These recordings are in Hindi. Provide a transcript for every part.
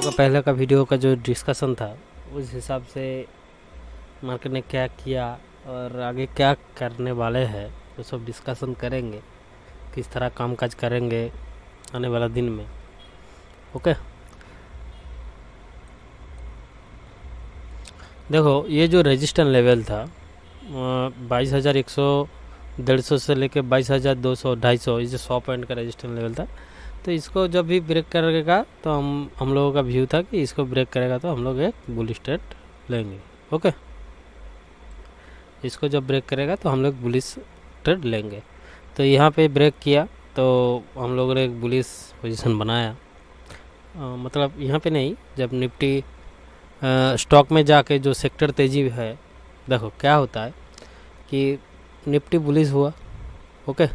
लोगों का पहले का वीडियो का जो डिस्कशन था उस हिसाब से मार्केट ने क्या किया और आगे क्या करने वाले हैं वो सब डिस्कशन करेंगे, किस तरह कामकाज करेंगे आने वाला दिन में। ओके, देखो ये जो रेजिस्टेंस लेवल था 22,100 150 से लेके 22,200 250, ये जो 100 पॉइंट का रेजिस्टेंस लेवल था, तो इसको जब भी ब्रेक करेगा तो हम लोगों का व्यू था कि इसको ब्रेक करेगा तो हम लोग एक बुलिश ट्रेड लेंगे। ओके, इसको जब ब्रेक करेगा तो हम लोग बुलिश ट्रेड लेंगे। तो यहाँ पे ब्रेक किया तो हम लोगों ने एक बुलिश पोजीशन बनाया। मतलब यहाँ पे नहीं, जब निफ्टी स्टॉक में जाके जो सेक्टर तेज़ी है, देखो क्या होता है कि निफ्टी बुलिश हुआ। ओके,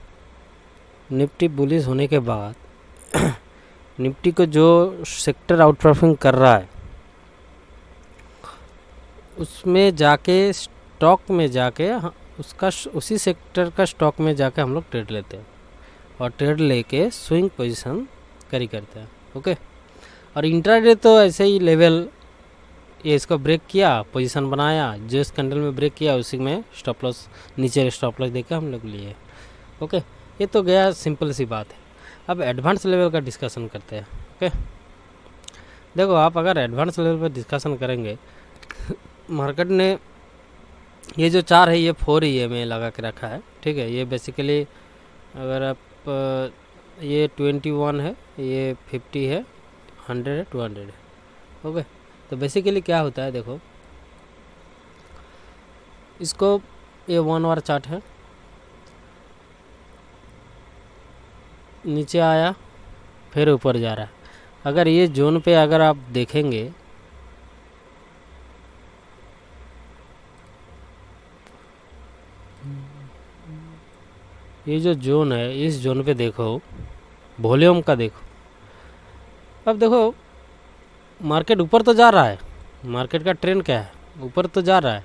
निफ्टी बुलिश होने के बाद निफ्टी को जो सेक्टर आउट परफॉर्म कर रहा है उसमें जाके स्टॉक में जाके उसका उसी सेक्टर का स्टॉक में जाके हम लोग ट्रेड लेते हैं और ट्रेड लेके स्विंग पोजीशन कैरी करते हैं। ओके, और इंट्राडे तो ऐसे ही लेवल ये इसको ब्रेक किया, पोजीशन बनाया, जिस कैंडल में ब्रेक किया उसी में स्टॉप लॉस, नीचे स्टॉप लॉस देकर हम लोग लिए। ओके, ये तो गया, सिंपल सी बात है। अब एडवांस लेवल का डिस्कशन करते हैं। ओके, देखो आप अगर एडवांस लेवल पर डिस्कशन करेंगे मार्केट ने ये जो 4 है ये 4 ही में लगा के रखा है। ठीक है, ये बेसिकली अगर आप ये 21 है, ये 50 है, 100 है, 200 है। ओके, तो बेसिकली क्या होता है, देखो इसको ये 1 आवर चार्ट है, नीचे आया फिर ऊपर जा रहा है। अगर ये जोन पे अगर आप देखेंगे ये जो जोन है, इस जोन पे देखो वॉल्यूम का, देखो अब देखो मार्केट ऊपर तो जा रहा है, मार्केट का ट्रेंड क्या है, ऊपर तो जा रहा है,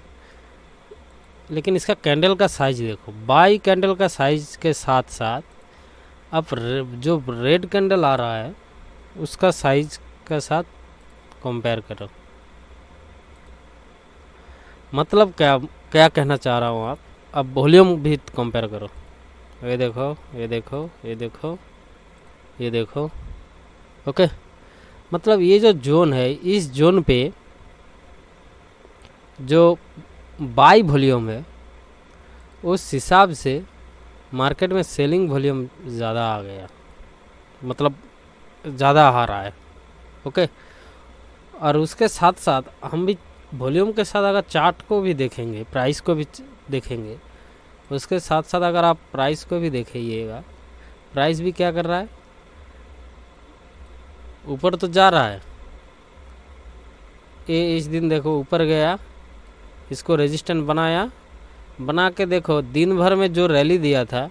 लेकिन इसका कैंडल का साइज देखो, बाई कैंडल का साइज के साथ साथ अब जो रेड कैंडल आ रहा है उसका साइज के साथ कंपेयर करो। मतलब क्या क्या कहना चाह रहा हूँ आप, अब वॉल्यूम भी कंपेयर करो। ये देखो, ये देखो, ये देखो, ये देखो। ओके, मतलब ये जो जोन है, इस जोन पे जो बाई वॉल्यूम है उस हिसाब से मार्केट में सेलिंग वॉल्यूम ज़्यादा आ गया, मतलब ज़्यादा आ रहा है। ओके, और उसके साथ साथ हम भी वॉल्यूम के साथ अगर चार्ट को भी देखेंगे, प्राइस को भी देखेंगे, उसके साथ साथ अगर आप प्राइस को भी देखिएगा, प्राइस भी क्या कर रहा है, ऊपर तो जा रहा है। ये इस दिन देखो ऊपर गया, इसको रेजिस्टेंस बनाया, बना के देखो दिन भर में जो रैली दिया था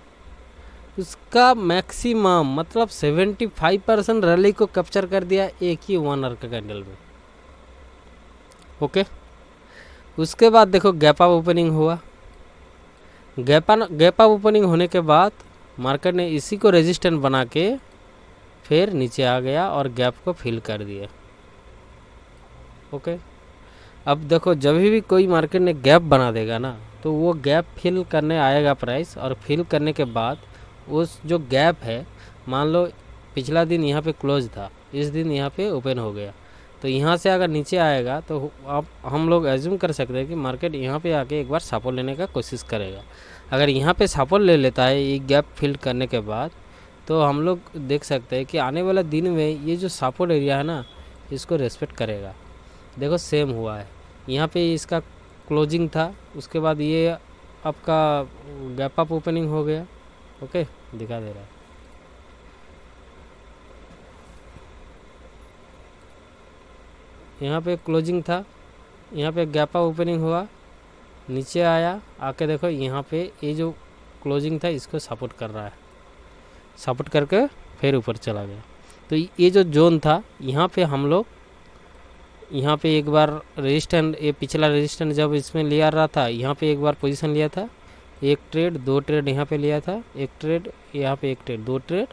उसका मैक्सिमम मतलब 75% रैली को कैप्चर कर दिया एक ही 1 आवर का कैंडल में। ओके, उसके बाद देखो गैप अप ओपनिंग हुआ, गैप अप ओपनिंग होने के बाद मार्केट ने इसी को रेजिस्टेंस बना के फिर नीचे आ गया और गैप को फिल कर दिया। ओके, अब देखो जब भी कोई मार्केट ने गैप बना देगा ना तो वो गैप फिल करने आएगा प्राइस, और फिल करने के बाद उस जो गैप है, मान लो पिछला दिन यहाँ पे क्लोज था, इस दिन यहाँ पे ओपन हो गया, तो यहाँ से अगर नीचे आएगा तो आप हम लोग एज्यूम कर सकते हैं कि मार्केट यहाँ पे आके एक बार सपोर्ट लेने का कोशिश करेगा। अगर यहाँ पे सपोर्ट ले लेता है ये गैप फिल करने के बाद, तो हम लोग देख सकते हैं कि आने वाला दिन में ये जो सपोर्ट एरिया है ना इसको रेस्पेक्ट करेगा। देखो सेम हुआ है, यहाँ पे इसका क्लोजिंग था, उसके बाद ये आपका गैप अप ओपनिंग हो गया। ओके, दिखा दे रहा है, यहाँ पे क्लोजिंग था, यहाँ पे गैप अप ओपनिंग हुआ, नीचे आया, आके देखो यहाँ पे ये जो क्लोजिंग था इसको सपोर्ट कर रहा है, सपोर्ट करके फिर ऊपर चला गया। तो ये जो जोन था यहाँ पे हम लोग यहाँ पे एक बार रेजिस्टेंस, ये पिछला रेजिस्टेंस जब इसमें लिया रहा था, यहाँ पे एक बार पोजीशन लिया था, एक ट्रेड 2 ट्रेड यहाँ पे लिया था, एक ट्रेड यहाँ पे, एक ट्रेड 2 ट्रेड,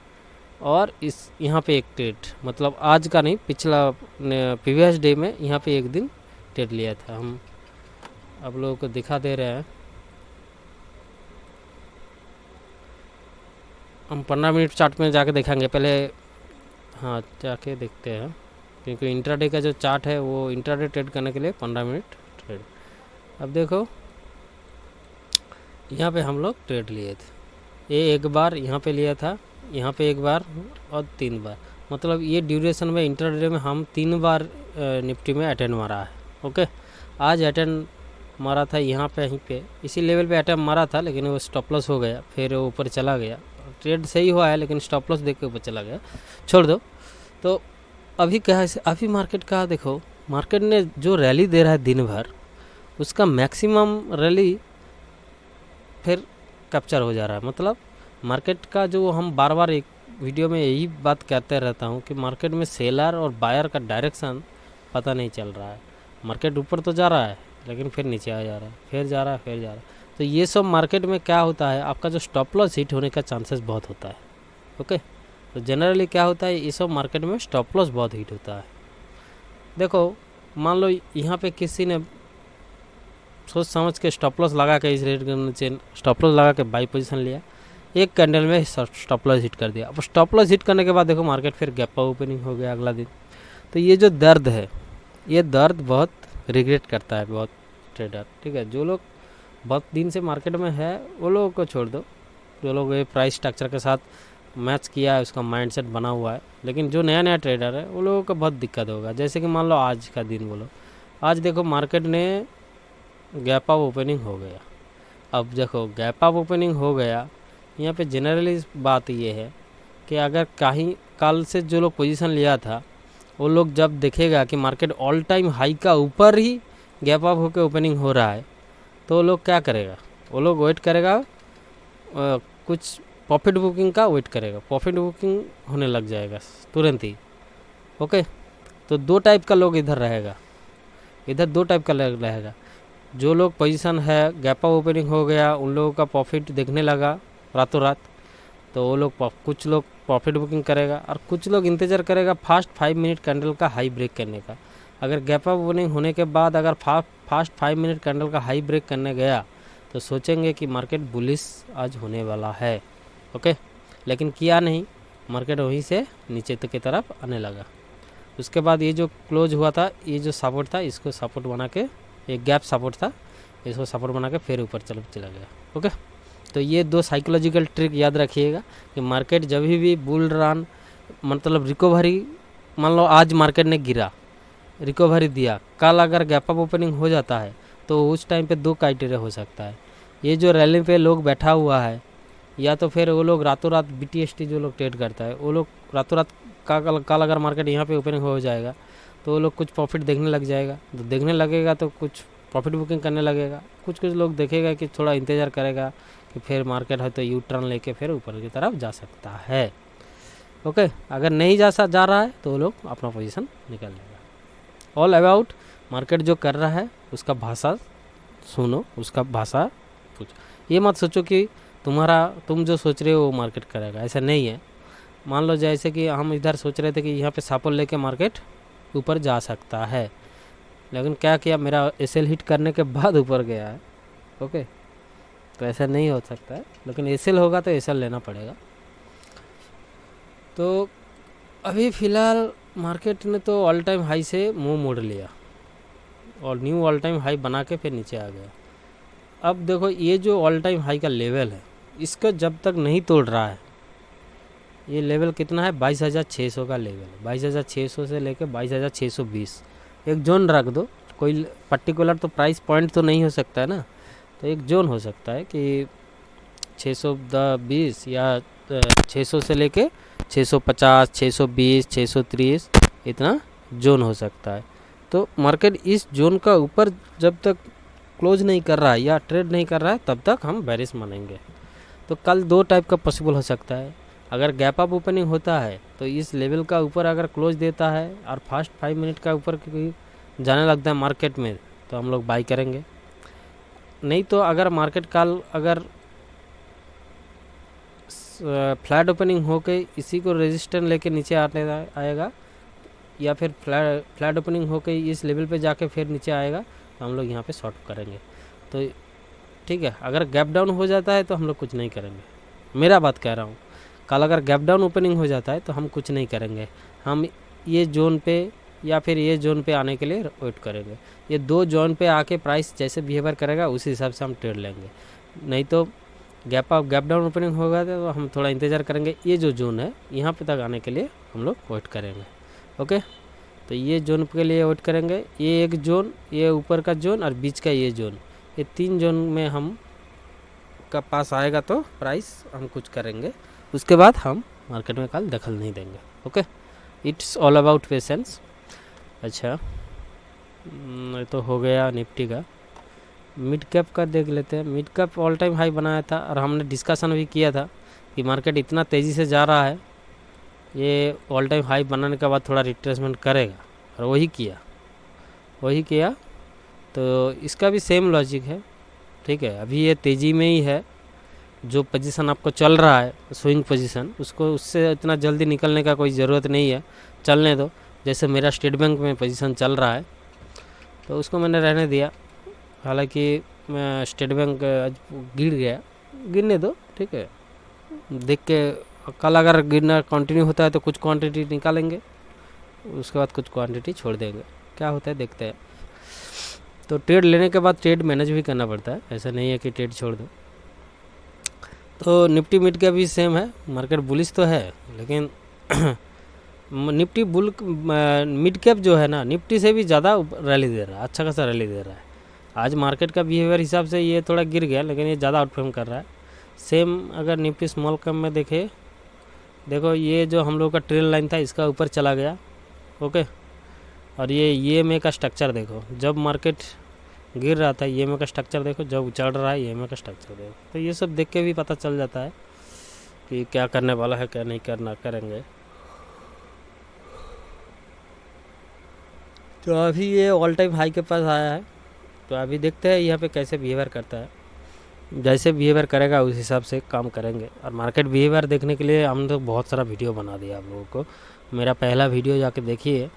और इस यहाँ पे एक ट्रेड, मतलब आज का नहीं, पिछला प्रीवियस डे में यहाँ पे एक दिन ट्रेड लिया था। हम आप लोगों को दिखा दे रहे हैं। हम 15 मिनट चार्ट में जाके देखेंगे पहले। हाँ, जाके देखते हैं, क्योंकि इंट्राडे का जो चार्ट है वो इंट्राडे ट्रेड करने के लिए 15 मिनट ट्रेड। अब देखो यहाँ पे हम लोग ट्रेड लिए थे। ये एक बार यहाँ पे लिया था, यहाँ पे एक बार और 3 बार, मतलब ये ड्यूरेशन में इंट्राडे में हम 3 बार निफ्टी में अटेंड मारा है। ओके, आज अटेंड मारा था यहाँ पे, यहीं पे इसी लेवल पे अटेंड मारा था, लेकिन वो स्टॉप लॉस हो गया, फिर वो ऊपर चला गया। ट्रेड सही हुआ है लेकिन स्टॉप लॉस देख के ऊपर चला गया, छोड़ दो। तो अभी क्या है, अभी मार्केट का देखो, मार्केट ने जो रैली दे रहा है दिन भर, उसका मैक्सिमम रैली फिर कैप्चर हो जा रहा है। मतलब मार्केट का जो हम बार बार एक वीडियो में यही बात कहते रहता हूँ कि मार्केट में सेलर और बायर का डायरेक्शन पता नहीं चल रहा है। मार्केट ऊपर तो जा रहा है लेकिन फिर नीचे आ जा रहा है, फिर जा रहा है, फिर जा रहा है। तो ये सब मार्केट में क्या होता है, आपका जो स्टॉप लॉस हिट होने का चांसेस बहुत होता है। ओके, तो जनरली क्या होता है, ये सब मार्केट में स्टॉप लॉस बहुत हिट होता है। देखो मान लो यहाँ पे किसी ने सोच समझ के स्टॉप लॉस लगा के, इस रेट के नीचे स्टॉप लॉस लगा के बाई पोजीशन लिया, एक कैंडल में स्टॉप लॉस हिट कर दिया। अब स्टॉप लॉस हिट करने के बाद देखो मार्केट फिर गैप ओपनिंग हो गया अगला दिन। तो ये जो दर्द है, ये दर्द बहुत रिग्रेट करता है बहुत ट्रेडर। ठीक है, जो लोग बहुत दिन से मार्केट में है वो लोगों को छोड़ दो, जो लोग ये प्राइस स्ट्रक्चर के साथ मैच किया है, उसका माइंडसेट बना हुआ है। लेकिन जो नया नया ट्रेडर है वो लोगों को बहुत दिक्कत होगा। जैसे कि मान लो आज का दिन बोलो, आज देखो मार्केट ने गैप अप ओपनिंग हो गया। अब देखो गैप अप ओपनिंग हो गया, यहाँ पे जनरली बात ये है कि अगर कहीं कल से जो लोग पोजीशन लिया था वो लोग जब देखेगा कि मार्केट ऑल टाइम हाई का ऊपर ही गैप अप होकर ओपनिंग हो रहा है, तो वो लोग क्या करेगा, वो लोग वेट करेगा, कुछ प्रॉफिट बुकिंग का वेट करेगा, प्रॉफिट बुकिंग होने लग जाएगा तुरंत ही। ओके, तो 2 टाइप का लोग इधर रहेगा, इधर 2 टाइप का लोग रहेगा। जो लोग पोजीशन है गैप अप ओपनिंग हो गया, उन लोगों का प्रॉफिट देखने लगा रातों रात, तो वो लोग कुछ लोग प्रॉफिट बुकिंग करेगा और कुछ लोग इंतज़ार करेगा फास्ट 5 मिनट कैंडल का हाई ब्रेक करने का। अगर गैप अप ओपनिंग होने के बाद अगर फास्ट 5 मिनट कैंडल का हाई ब्रेक करने गया तो सोचेंगे कि मार्केट बुलिश आज होने वाला है। ओके, लेकिन किया नहीं, मार्केट वहीं से नीचे तक की तरफ आने लगा। उसके बाद ये जो क्लोज हुआ था, ये जो सपोर्ट था, इसको सपोर्ट बना के, एक गैप सपोर्ट था, इसको सपोर्ट बना के फिर ऊपर चला गया। ओके, तो ये 2 साइकोलॉजिकल ट्रिक याद रखिएगा कि मार्केट जब भी बुल रन, मतलब रिकवरी, मान लो आज मार्केट ने गिरा, रिकवरी दिया, कल अगर गैप अप ओपनिंग हो जाता है तो उस टाइम पे 2 क्राइटेरिया हो सकता है। ये जो रैली पे लोग बैठा हुआ है, या तो फिर वो लोग रातों रात BTST जो लोग ट्रेड करता है, वो लोग रातों रात कल अगर मार्केट यहाँ पे ओपनिंग हो जाएगा तो वो लोग कुछ प्रॉफिट देखने लग जाएगा, तो देखने लगेगा तो कुछ प्रॉफिट बुकिंग करने लगेगा। कुछ लोग देखेगा कि थोड़ा इंतज़ार करेगा कि फिर मार्केट है तो यू टर्न लेके फिर ऊपर की तरफ जा सकता है। ओके, अगर नहीं जा रहा है तो वो लोग अपना पोजीशन निकाल लेगा। ऑल अबाउट मार्केट जो कर रहा है उसका भाषा सुनो, उसका भाषा पूछो। ये मत सोचो कि तुम जो सोच रहे हो वो मार्केट करेगा, ऐसा नहीं है। मान लो जैसे कि हम इधर सोच रहे थे कि यहाँ पे सपोर्ट लेके मार्केट ऊपर जा सकता है, लेकिन क्या किया, मेरा SL हिट करने के बाद ऊपर गया है। ओके, तो ऐसा नहीं हो सकता है, लेकिन SL होगा तो SL लेना पड़ेगा। तो अभी फ़िलहाल मार्केट ने तो ऑल टाइम हाई से मुंह मोड़ लिया और न्यू ऑल टाइम हाई बना के फिर नीचे आ गया। अब देखो ये जो ऑल टाइम हाई का लेवल है, इसको जब तक नहीं तोड़ रहा है, ये लेवल कितना है, 22,600 का लेवल है। 22,600 से लेके 22,620 एक जोन रख दो। कोई पर्टिकुलर तो प्राइस पॉइंट तो नहीं हो सकता है ना, तो एक जोन हो सकता है कि 620 या 600 से लेके 650, 620, 630 इतना जोन हो सकता है। तो मार्केट इस जोन का ऊपर जब तक क्लोज नहीं कर रहा है या ट्रेड नहीं कर रहा है तब तक हम बेरिश मानेंगे। तो कल 2 टाइप का पॉसिबल हो सकता है। अगर गैप अप ओपनिंग होता है तो इस लेवल का ऊपर अगर क्लोज देता है और फास्ट 5 मिनट का ऊपर जाने लगता है मार्केट में, तो हम लोग बाई करेंगे। नहीं तो अगर मार्केट कल अगर फ्लैट ओपनिंग होके इसी को रेजिस्टेंस लेके नीचे आएगा, या फिर फ्लैट ओपनिंग होके इस लेवल पे जाके फिर नीचे आएगा, तो हम लोग यहाँ पे शॉर्ट करेंगे। तो ठीक है, अगर गैप डाउन हो जाता है तो हम लोग कुछ नहीं करेंगे, मेरा बात कह रहा हूँ। कल अगर गैप डाउन ओपनिंग हो जाता है तो हम कुछ नहीं करेंगे, हम ये जोन पे या फिर ये जोन पे आने के लिए वेट करेंगे। ये दो जोन पे आके प्राइस जैसे बिहेवियर करेगा उसी हिसाब से हम ट्रेड लेंगे। नहीं तो गैप डाउन ओपनिंग होगा तो हम थोड़ा इंतज़ार करेंगे, ये जो जोन है यहाँ पे तक आने के लिए हम लोग वेट करेंगे। ओके, तो ये जोन के लिए वेट करेंगे, ये एक जोन, ये ऊपर का जोन और बीच का ये जोन, ये 3 जोन में हम का पास आएगा तो प्राइस हम कुछ करेंगे, उसके बाद हम मार्केट में कल दखल नहीं देंगे। Okay, it's all about patience. अच्छा, तो हो गया निफ्टी का। मिड कैप का देख लेते हैं। Mid cap all time high बनाया था और हमने डिस्कशन भी किया था कि मार्केट इतना तेज़ी से जा रहा है, ये ऑल टाइम हाई बनाने के बाद थोड़ा रिट्रेसमेंट करेगा, और वही किया। तो इसका भी सेम लॉजिक है, ठीक है। अभी ये तेज़ी में ही है, जो पोजीशन आपको चल रहा है स्विंग पोजीशन, उससे इतना जल्दी निकलने का कोई ज़रूरत नहीं है, चलने दो। जैसे मेरा स्टेट बैंक में पोजीशन चल रहा है तो उसको मैंने रहने दिया, हालांकि मैं स्टेट बैंक आज गिरने दो, ठीक है। देख के कल अगर गिरना कंटिन्यू होता है तो कुछ क्वांटिटी निकालेंगे, उसके बाद कुछ क्वांटिटी छोड़ देंगे, क्या होता है देखते हैं। तो ट्रेड लेने के बाद ट्रेड मैनेज भी करना पड़ता है, ऐसा नहीं है कि ट्रेड छोड़ दो। तो निफ्टी मिड का भी सेम है, मार्केट बुलिश तो है, लेकिन निफ्टी मिड कैप जो है ना, निफ्टी से भी ज़्यादा रैली दे रहा है, अच्छा खासा रैली दे रहा है। आज मार्केट का बिहेवियर हिसाब से ये थोड़ा गिर गया, लेकिन ये ज़्यादा आउटperform कर रहा है। सेम अगर निफ्टी स्मॉल कैप में देखो ये जो हम लोग का ट्रेल लाइन था इसका ऊपर चला गया, ओके। और ये EMA का स्ट्रक्चर देखो, जब मार्केट गिर रहा था EMA का स्ट्रक्चर देखो, जब चढ़ रहा है EMA का स्ट्रक्चर देखो। तो ये सब देख के भी पता चल जाता है कि क्या करने वाला है, क्या नहीं करेंगे। तो अभी ये ऑल टाइम हाई के पास आया है, तो अभी देखते हैं यहाँ पे कैसे बिहेवियर करता है। जैसे बिहेवियर करेगा उस हिसाब से काम करेंगे। और मार्केट बिहेवियर देखने के लिए हमने तो बहुत सारा वीडियो बना दिया आप लोगों को। मेरा पहला वीडियो जाके देखिए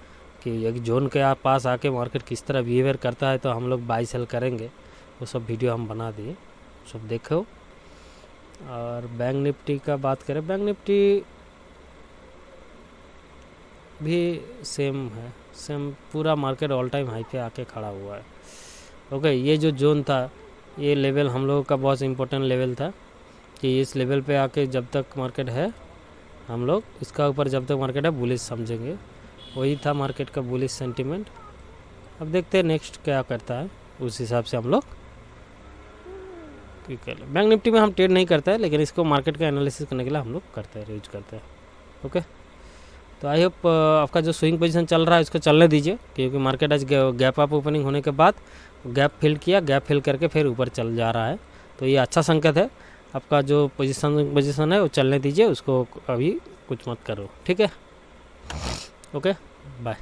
कि एक जोन के पास आके मार्केट किस तरह बिहेवियर करता है, तो हम लोग बाई सेल करेंगे, वो सब वीडियो हम बना दिए, सब देखो। और बैंक निफ्टी का बात करें, बैंक निफ्टी भी सेम है, सेम पूरा मार्केट ऑल टाइम हाई पे आके खड़ा हुआ है, ओके। ये जो जोन था, ये लेवल हम लोगों का बहुत इम्पोर्टेंट लेवल था कि इस लेवल पे आके जब तक मार्केट है, हम लोग इसका ऊपर जब तक मार्केट है बुलिश समझेंगे, वही था मार्केट का बुलिश सेंटीमेंट। अब देखते हैं नेक्स्ट क्या करता है, उस हिसाब से हम लोग बैंक निफ्टी में हम ट्रेड नहीं करते हैं, लेकिन इसको मार्केट का एनालिसिस करने के लिए हम लोग करते हैं, यूज करते हैं, ओके। तो आई होप आपका जो स्विंग पोजीशन चल रहा है उसको चलने दीजिए, क्योंकि मार्केट आज गैप अप ओपनिंग होने के बाद गैप फिल करके फिर ऊपर चल जा रहा है, तो ये अच्छा संकेत है। आपका जो पोजीशन है वो चलने दीजिए, उसको अभी कुछ मत करो, ठीक है, ओके, बाय।